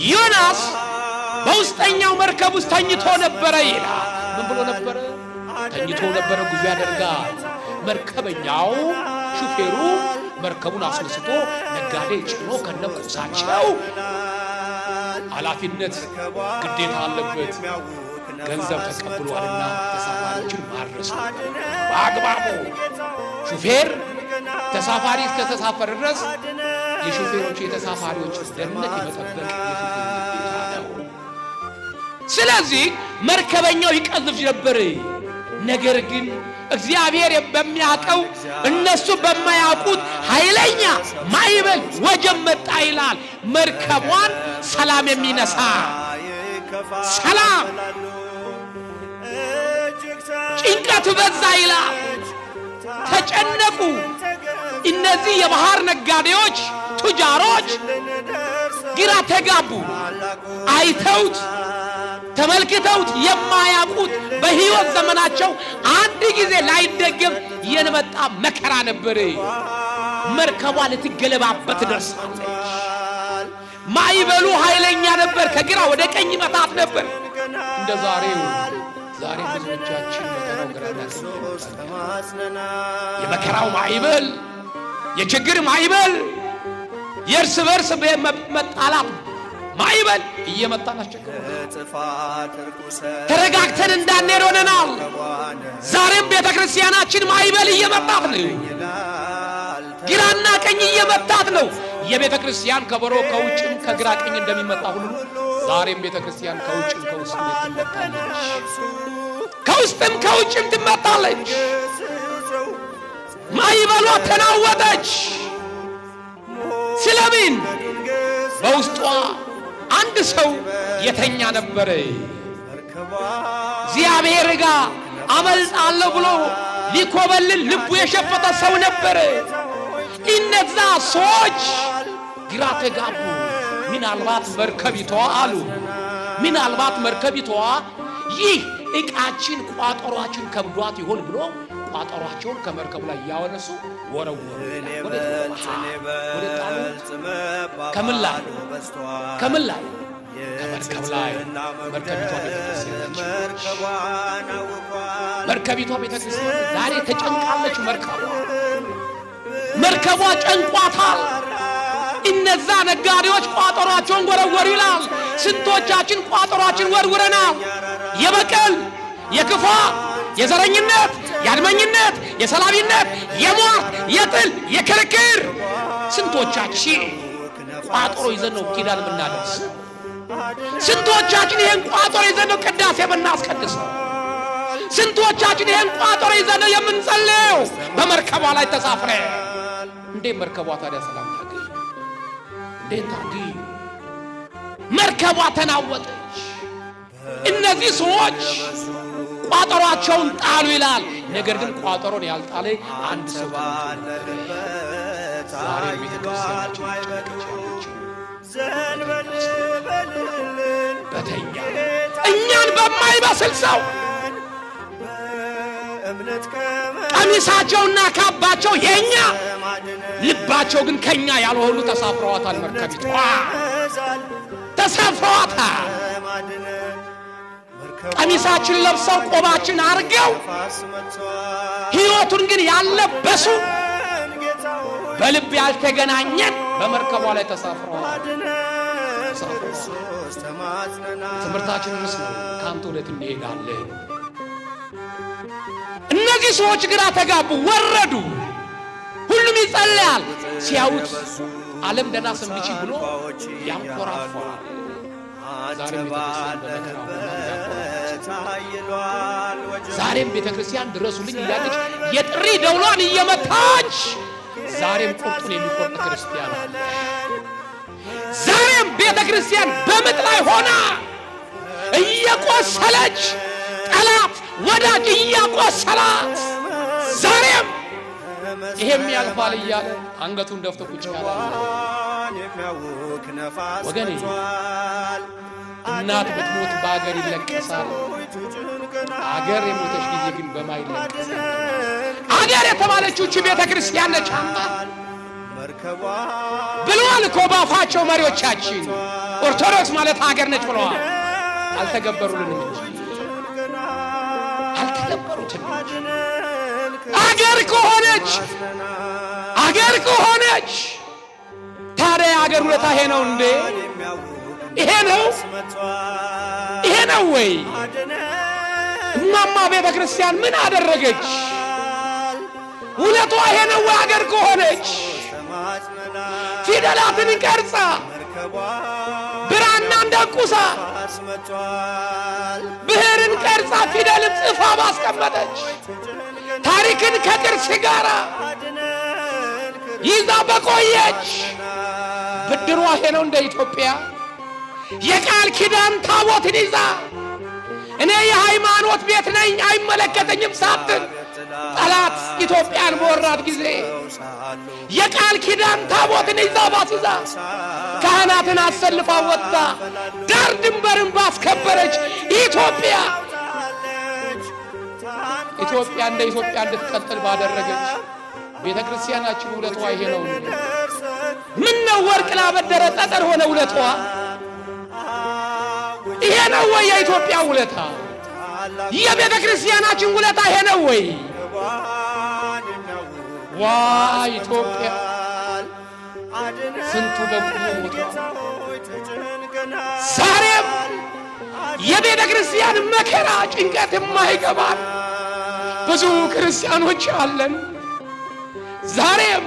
ዮናስ በውስጠኛው መርከብ ውስጥ ተኝቶ ነበረ ይላል። ምን ብሎ ነበረ? ተኝቶ ነበረ። ጉዞ ያደርጋል። መርከበኛው ሹፌሩ መርከቡን አስነስቶ ነጋዴ ጭኖ ከነቁሳቸው ኃላፊነት ግዴታ አለበት። ገንዘብ ተቀብሏልና ተሳፋሪዎችን ማድረስ በአግባቡ። ሹፌር ተሳፋሪ እስከተሳፈረ ድረስ የሹፌሮች የተሳፋሪዎች ደህንነት የመጠበቅ ግዴታ ነው። ስለዚህ መርከበኛው ይቀዝፍ ነበር። ነገር ግን እግዚአብሔር በሚያውቀው እነሱ በማያውቁት ኃይለኛ ማዕበል ወጀብ መጣ ይላል። መርከቧን ሰላም የሚነሳ ሰላም፣ ጭንቀት በዛ ይላል። ተጨነቁ። እነዚህ የባህር ነጋዴዎች ቱጃሮች ግራ ተጋቡ። አይተውት ተመልክተውት የማያውቁት በሕይወት ዘመናቸው አንድ ጊዜ ላይደገም የመጣ መከራ ነበር። መርከቧ ልትገለባበት ደርሳለች። ማዕበሉ ኃይለኛ ነበር። ከግራ ወደ ቀኝ መታት ነበር። እንደ ዛሬው ዛሬ ብዙዎቻችን መከራው ግራ የመከራው ማዕበል፣ የችግር ማዕበል፣ የእርስ በርስ መጣላት ማዕበል እየመጣን አስቸግሮናል። ተረጋግተን እንዳንሄድ ሆነናል። ዛሬም ቤተክርስቲያናችን ማዕበል እየመጣት ነው። ግራና ቀኝ እየመታት ነው። የቤተክርስቲያን ከበሮ ከውጭም ከግራ ቀኝ እንደሚመጣ ሁሉ ዛሬም ቤተክርስቲያን ከውጭም ከውስጥም ትመታለች። ከውስጥም ከውጭም ትመታለች። ማዕበሏ ተናወጠች። ስለምን? በውስጧ አንድ ሰው የተኛ ነበር። እግዚአብሔር ጋር አመልጣለሁ ብሎ ሊኮበልል ልቡ የሸፈተ ሰው ነበር። እነዛ ሰዎች ግራ ተጋቡ። ምናልባት መርከቢቷ አሉ፣ ምናልባት መርከቢቷ ይህ ዕቃችን ቋጠሯችን ከብዷት ይሆን ብሎ ቋጠሯቸውን ከመርከቡ ላይ ያወነሱ ወረወሩ። ከምን ላይ ከመርከብ ላይ። መርከቢቷ ቤተክርስቲያን ዛሬ ተጨንቃለች። መርከቧ ጨንቋታል። እነዛ ነጋዴዎች ቋጠሯቸውን ወረወሩ ይላል። ስንቶቻችን ቋጠሯችን ወርውረናል? የበቀል፣ የክፋት፣ የዘረኝነት፣ የአድመኝነት፣ የሰላቢነት፣ የሟርት፣ የጥል፣ የክርክር ስንቶቻችን ቋጠሮ ይዘን ነው ኪዳን የምናደርስ? ስንቶቻችን ይሄን ቋጠሮ ይዘን ነው ቅዳሴ የምናስቀድሰው? ስንቶቻችን ይሄን ቋጠሮ ይዘን ነው የምንጸልየው? በመርከቧ ላይ ተሳፍረ እንዴት መርከቧ ታዲያ ሰላም ታገኝ? እንዴት ታገኝ? መርከቧ ተናወጠች። እነዚህ ሰዎች ቋጠሯቸውን ጣሉ ይላል። ነገር ግን ቋጠሮን ያልጣለ አንድ ሰው ዛሬ በተኛ እኛን በማይመስል ሰው ቀሚሳቸውና ካባቸው የኛ ልባቸው ግን ከኛ ያልሆኑ ተሳፍረዋታል። መርከቢቷ ተሳፍረዋታል። ቀሚሳችን ለብሰው ቆባችን አርገው ሕይወቱን ግን ያለበሱ በልብ ያልተገናኘን በመርከቧ ላይ ተሳፍረዋል። ትምህርታችን ርዕስ ነው፣ ካንተ ወዴት እንሄዳለን? እነዚህ ሰዎች ግራ ተጋቡ፣ ወረዱ። ሁሉም ይጸልያል። ሲያዩት ዓለም ደህና ሰንብቺ ብሎ ያንኮራፋል። ዛሬም ቤተክርስቲያን ድረሱልኝ እያለች የጥሪ ደውሏን እየመታች ዛሬም ቁርጡን የሚቆርጥ ክርስቲያን አለ። ዛሬም ቤተክርስቲያን በምጥ ላይ ሆና እየቆሰለች ጠላት ወዳጅ እያቆሰላት ዛሬም ይሄም ያልፋል እያለ አንገቱን ደፍቶ ቁጭ ያለ ወገኔ፣ እናት ብትሞት በአገር ይለቀሳል። አገር የሞተች ጊዜ ግን በማይለቀስ አገር የተባለችው ቤተ ክርስቲያን ነች። ብለዋል እኮ ባፋቸው መሪዎቻችን። ኦርቶዶክስ ማለት ሀገር ነች ብለዋል። አልተገበሩልንም እንጂ አልተገበሩትም። አገር ከሆነች ታዲያ የአገር ውለታ ይሄ ነው እንዴ? ይሄ ነው ወይ? እማማ ቤተ ክርስቲያን ምን አደረገች? ውለቷ ይሄ ነው ወይ? አገር ከሆነች ፊደላትን ቀርጻ ብራናን ደቁሳ ብዕርን ቀርጻ ፊደልን ጽፋ ባስቀመጠች ታሪክን ከቅርስ ጋር ይዛ በቆየች ብድሯ ይሄ ነው እንደ ኢትዮጵያ የቃል ኪዳን ታቦትን ይዛ እኔ የሃይማኖት ቤት ነኝ አይመለከተኝም ሳትል ጠላት ኢትዮጵያን በወራት ጊዜ የቃል ኪዳን ታቦትን ይዛ ባስይዛ ካህናትን አሰልፋ ወጣ ዳር ድንበርን ባስከበረች ኢትዮጵያ እንደ ኢትዮጵያ እንድትቀጥል ባደረገች ቤተ ክርስቲያናችን ውለቷ ይሄ ነው። ምን ነው ወርቅ ላበደረ ጠጠር ሆነ ውለቷ? ይሄ ነው ወይ የኢትዮጵያ ውለታ? የቤተ ክርስቲያናችን ውለታ ይሄ ነው ወይ? ዋ ኢትዮጵያ ስንቱ በቁሙ ሞቷል። ዛሬም የቤተ ክርስቲያን መከራ ጭንቀት የማይገባን ብዙ ክርስቲያኖች አለን። ዛሬም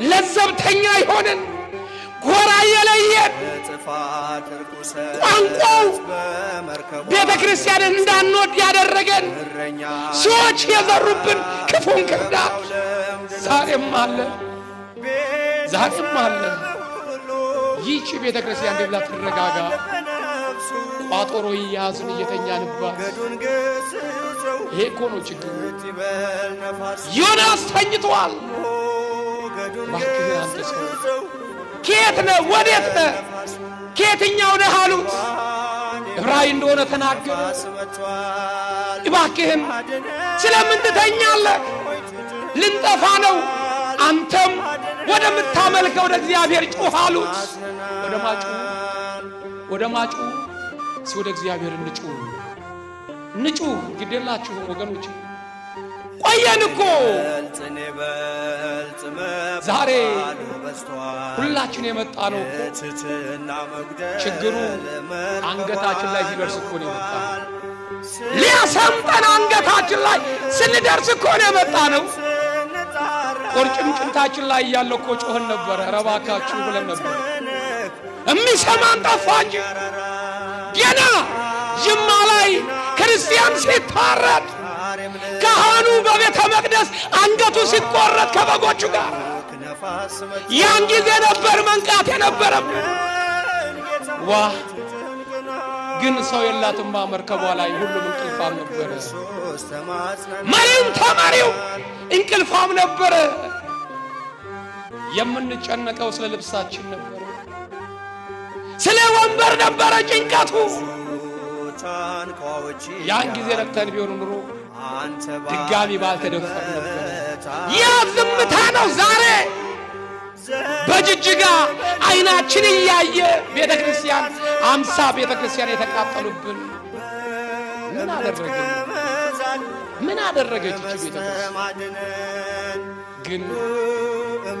ለዘብተኛ ይሆንን ጎራ የለየን ቋንቋው ቤተ ክርስቲያንን እንዳንወድ ያደረገን ሰዎች የዘሩብን ክፉን ክርዳት ዛሬም አለ። ይህች ቤተ ክርስቲያን እንደብላ ትረጋጋ። ቋጠሮ ይያዝን እየተኛንባት ይሄ እኮ ነው ችግሩ። ዮናስ ተኝቷል። እባክህ አንተ ሰው ከየት ነህ? ወዴት ነህ? ከየትኛው ነህ አሉት። ዕብራዊ እንደሆነ ተናገረ። እባክህን ስለምን ትተኛለህ? ልንጠፋ ነው። አንተም ወደምታመልከው ወደ እግዚአብሔር ጩኽ አሉት። ወደ ማጩ ወደ እግዚአብሔር እንጩህ። ግዴላችሁም ወገኖች ቆየን እኮ ዛሬ ሁላችን የመጣ ነው እኮ ችግሩ አንገታችን ላይ ሲደርስ እኮ ነው የመጣ ነው። ሊያሰምጠን አንገታችን ላይ ስንደርስ እኮ ነው የመጣ ነው። ቁርጭምጭምታችን ላይ እያለ እኮ ጮኸን ነበረ። ኧረ እባካችሁ ብለን ነበር። የሚሰማን ጠፋ እንጂ ገና ጅማ ላይ ክርስቲያን ሲታረድ ካህኑ በቤተ መቅደስ አንገቱ ሲቆረጥ ከበጎቹ ጋር ያን ጊዜ ነበር መንቃት የነበረብን። ዋ ግን ሰው የላትማ መርከቧ ላይ ሁሉም እንቅልፋም ነበረ። መሪም ተመሪው እንቅልፋም ነበረ። የምንጨነቀው ስለ ልብሳችን ነበረ፣ ስለ ወንበር ነበረ ጭንቀቱ። ያን ጊዜ ነቅተን ቢሆን ኑሮ ድጋሚ ባልተደፈር ነበር። ያ ዝምታ ነው ዛሬ በጅጅጋ አይናችን እያየ ቤተ ክርስቲያን 50 ቤተ ክርስቲያን የተቃጠሉብን። ምን አደረገች እቺ ቤተ ክርስቲያን? ግን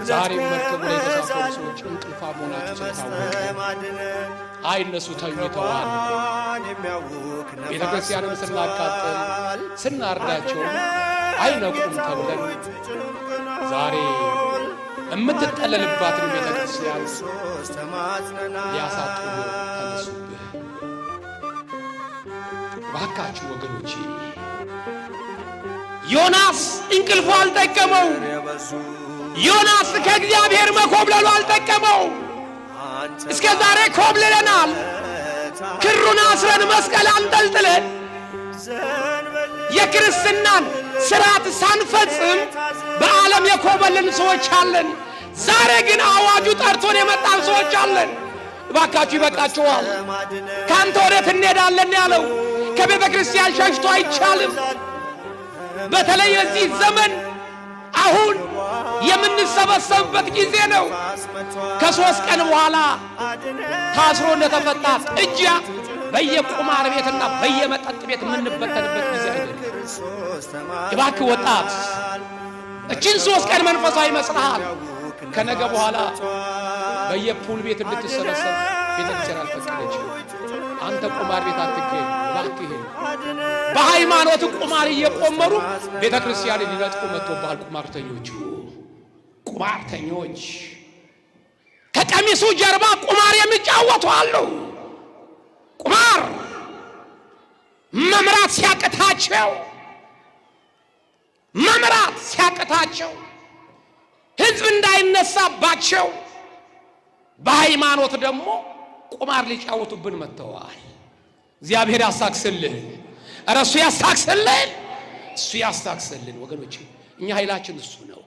ዛሬ መርከቡ ላይ የተሳፈሩ ሰዎች እንቅልፋም ሆናቸው ስለታወቀ አይ እነሱ ተኝተዋል። ቤተ ክርስቲያንም ስናቃጥል ስናርዳቸው አይነቁም ተብለን ዛሬ የምትጠለልባትን ቤተ ክርስቲያን ሊያሳጡ ተነሱብህ። እባካችሁ ወገኖቼ ዮናስ እንቅልፉ አልጠቀመው። ዮናስ ከእግዚአብሔር መኮብለሉ አልጠቀመው። እስከ ዛሬ ኮብልለናል። ክሩን አስረን መስቀል አንጠልጥለን የክርስትናን ስርዓት ሳንፈጽም በዓለም የኮበልን ሰዎች አለን። ዛሬ ግን አዋጁ ጠርቶን የመጣን ሰዎች አለን። እባካችሁ ይበቃችኋል። ካንተ ወዴት እንሄዳለን ያለው ከቤተ ክርስቲያን ሸሽቶ አይቻልም። በተለይ በዚህ ዘመን አሁን የምንሰበሰብበት ጊዜ ነው። ከ3 ቀን በኋላ ታስሮ እንደተፈታ ጥጃ በየቁማር ቤትና በየመጠጥ ቤት የምንበተንበት ጊዜ አይደለም። እባክህ ወጣት እችን 3 ቀን መንፈሳዊ መስራሃል። ከነገ በኋላ በየፑል ቤት እንድትሰበሰብ ቤተክርስቲያን አልፈቀደችም። አንተ ቁማር ቤት አትገኝ እባክህ። በሃይማኖት ቁማር እየቆመሩ ቤተክርስቲያን ሊነጥቁ መጥተዋል። ቁማርተኞች ከቀሚሱ ጀርባ ቁማር የሚጫወቱ አሉ። ቁማር መምራት ሲያቅታቸው ህዝብ እንዳይነሳባቸው በሃይማኖት ደግሞ ቁማር ሊጫወቱብን መጥተዋል። እግዚአብሔር ያሳክስልን። እሱ ያሳክስልን ወገኖች። እኛ ኃይላችን እሱ ነው።